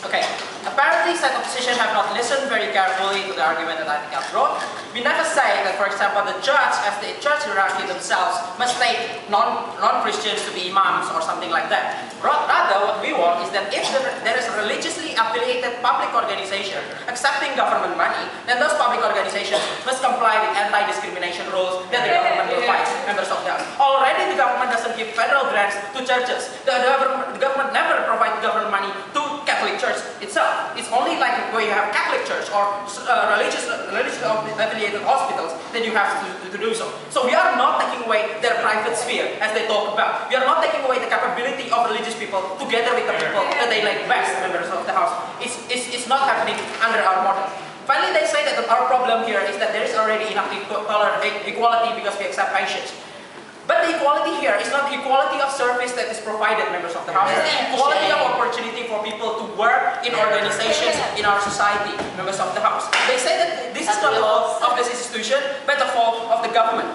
Okay, apparently side opposition have not listened very carefully to the argument that I think I brought. We never say that, for example, the judge, as the church hierarchy themselves, must take non-Christians to be imams or something like that. Rather, what we want is that if there is a religiously affiliated public organization accepting government money, then those public organizations must comply with anti-discrimination rules that the government provides members of them. Already the government doesn't give federal grants to churches. The government never provides government money to Catholic Church itself. It's only like where you have Catholic Church or religiously affiliated hospitals that you have to do so. So we are not taking away their private sphere as they talk about. We are not taking away the capability of religious people together with the people that they like best, members of the House. It's not happening under our model. Finally, they say that our problem here is that there is already enough equality because we accept patients. But the equality here is not the equality of service that is provided, members of the House. It's the equality of opportunity for people to work in organizations in our society, members of the House. They say that this is not the fault of this institution, but the fault of the government.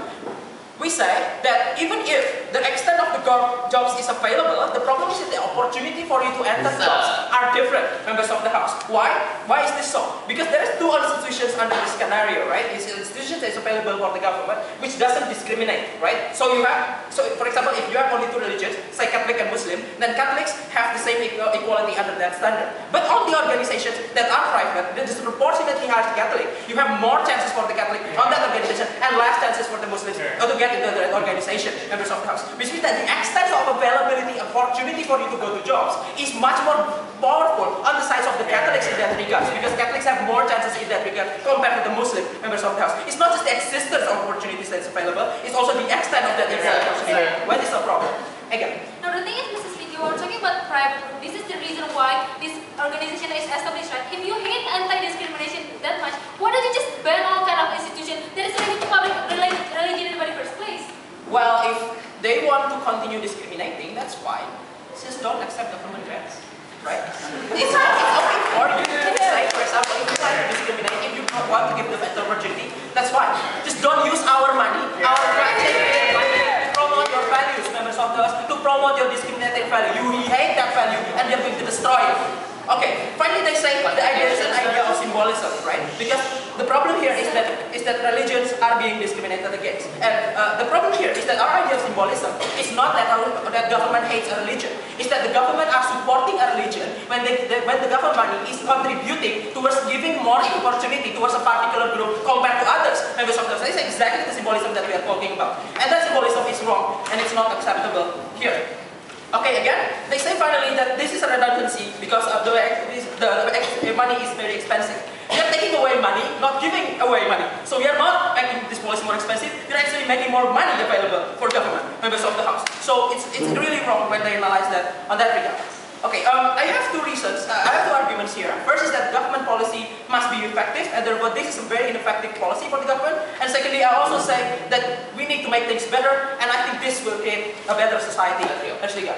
We say that even if the extent of the jobs is available, the problem is that the opportunity for you to enter jobs are different, members of the House. Why? Why is this so? Because there is two institutions under this scenario, right? This institution that is available for the government, which doesn't discriminate, right? So for example, if you have only two religions, say Catholic and Muslim, then Catholics have the same equality under that standard. But all the organizations that are private, that disproportionately higher Catholic, you have more chances for the Catholic on that organization and less chances for the Muslims to get into the organization, members of the House. Which means that the extent of availability, opportunity for you to go to jobs is much more powerful on the side of the Catholics in that regard, because Catholics have more chances in that regard compared to the Muslim members of the House. It's not just the existence of opportunities that's available, it's also the extent of that opportunity. What is the problem? Again. Now the thing is, Mrs. Lee, you are talking about private group. This is the reason why this organization is established, right? If you hate anti-discrimination that much, why don't you just ban all kind of institutions that is related to public religion in the very first place? Well, if they want to continue discriminating, that's fine. Just don't accept government grants, right? It's okay for you to say, for example, if you like to discriminate, if you don't want to give them better opportunity, that's fine. Just don't use our money, our taxpayer money, to promote your values, members of the House, to promote your discriminating value. You hate that value, and you're going to destroy it. Okay, finally they say the idea is an idea of symbolism, right? Because the problem here is that religions are being discriminated against. And the problem here is that our idea of symbolism is not that government hates a religion. It's that the government are supporting a religion when the government money is contributing towards giving more opportunity towards a particular group compared to others. Members of the House, it's exactly the symbolism that we are talking about. And that symbolism is wrong, and it's not acceptable here. Okay, again, they say finally that this is a redundancy because of the money is very expensive. We are taking away money, not giving away money. So we are not making this policy more expensive, we are actually making more money available for government, members of the House. So it's really wrong when they analyze that on that regard. Okay, I have two reasons, I have two arguments here. First is that government policy must be effective, and therefore this is a very ineffective policy for the government. And secondly, I also say that we need to make things better, and I think this will create a better society. Actually,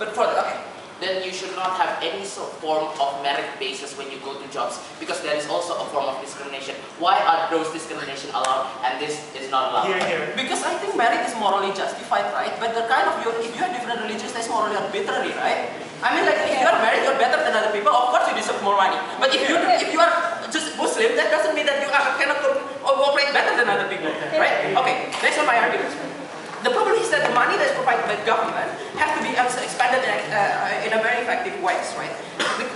but further, okay. Then you should not have any form of merit basis when you go to jobs, because there is also a form of discrimination. Why are those discrimination allowed and this is not allowed? Because I think merit is morally justified, right? But the kind of if you have different religions, that's morally arbitrary, right? I mean, like if you are married, you're better than other people. Of course, you deserve more money. But if you are just Muslim, that doesn't mean that you cannot operate better than other people, right? Okay, next on my arguments. The problem is that the money that is provided by the government has to be expanded in a very effective ways, right?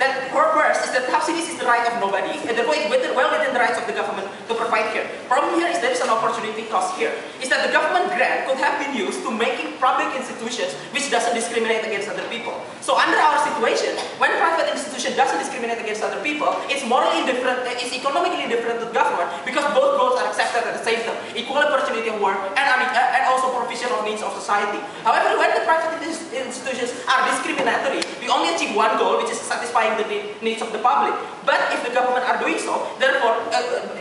That purpose is that subsidies is the right of nobody, and therefore it's well within the rights of the government to provide here. Problem here is there is an opportunity cost here. Is that the government grant could have been used to making public institutions which doesn't discriminate against other people. So under our situation, when private institution doesn't discriminate against other people, it's morally indifferent, it's economically indifferent to the government because both goals are accepted at the same time. Equal opportunity of work and also provision of needs of society. However, when the private institutions are discriminatory, we only achieve one goal, which is satisfying the needs of the public. But if the government are doing so, therefore,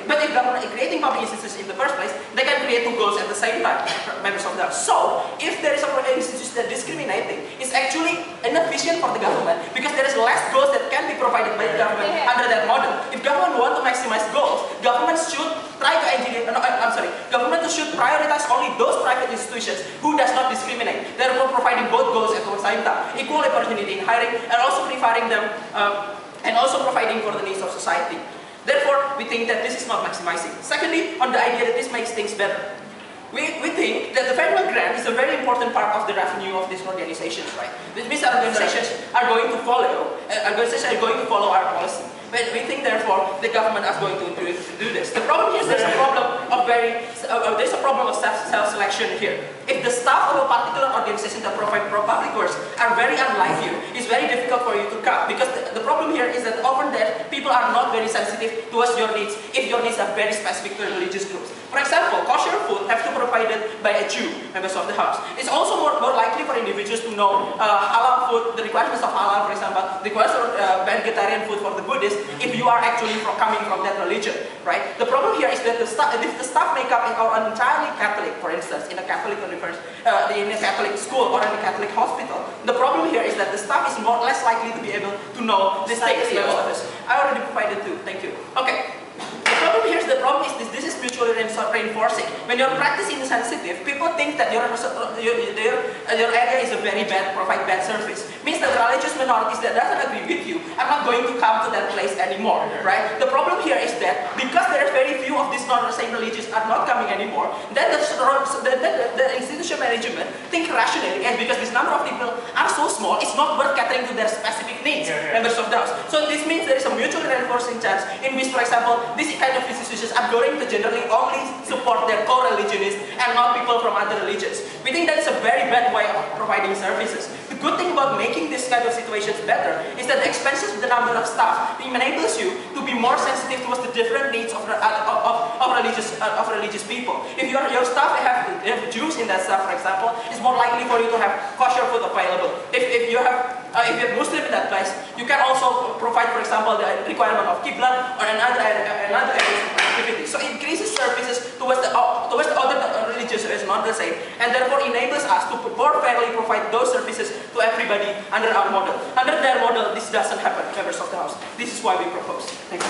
but if government is creating public institutions in the first place, they can create two goals at the same time, members of that. So, if there is a institution that is discriminating, it's actually inefficient for the government because there is less goals that can be provided by the government under that model. If government want to maximize goals, government should try to engineer, government should prioritize only those private institutions who does not discriminate, therefore providing both goals at the same time, equal opportunity in hiring and also preferring them and also providing for the needs of society. Therefore, we think that this is not maximizing. Secondly, on the idea that this makes things better. We think that the federal grant is a very important part of the revenue of these organizations, right? This means that organizations are going to follow our policy. But we think, therefore, the government is going to do this. The problem here is there's a problem of self-selection here. If the staff of a particular organization that provide public works are very unlike you, it's very difficult for you to cut. Because the problem here is that often that people are not very sensitive towards your needs if your needs are very specific to religious groups. For example, kosher food have to be provided by a Jew, members of the house. It's also more likely for individuals to know halal food, the requirements of halal, for example, the requirements of vegetarian food for the Buddhists, if you are actually coming from that religion, right? The problem here is that if the staff makeup are entirely Catholic, for instance, in a Catholic university, in a Catholic school or in a Catholic hospital, the problem here is that the staff is less likely to be able to know these things. I already provided two. Thank you. Okay. The problem is this is mutually reinforcing. When you're practicing insensitive, people think that your area is a very bad, provide bad service. Means that religious minorities that doesn't agree with you are not going to come to that place anymore, right? The problem here is that because there are very few of these non-same religions are not coming anymore, then the institution management think rationally, and because this number of people are so small, it's not worth catering to their specific needs, members of the house. So this means there is a mutually reinforcing chance in which, for example, this kind of institutions are going to generally only support their co-religionists and not people from other religions. We think that's a very bad way of providing services. The good thing about making this kind of situations better is that the expansion of the number of staff enables you to be more sensitive towards the different needs of religious people. If your staff have Jews in that staff, for example, it's more likely for you to have kosher food available. If you have Muslim in that place, you can also provide, for example, the requirement of Qiblat or another activity. So it increases services towards the other religions is not the same, and therefore enables us to more fairly provide those services to everybody under our model. Under their model, this doesn't happen, members of the house. This is why we propose. Thank you.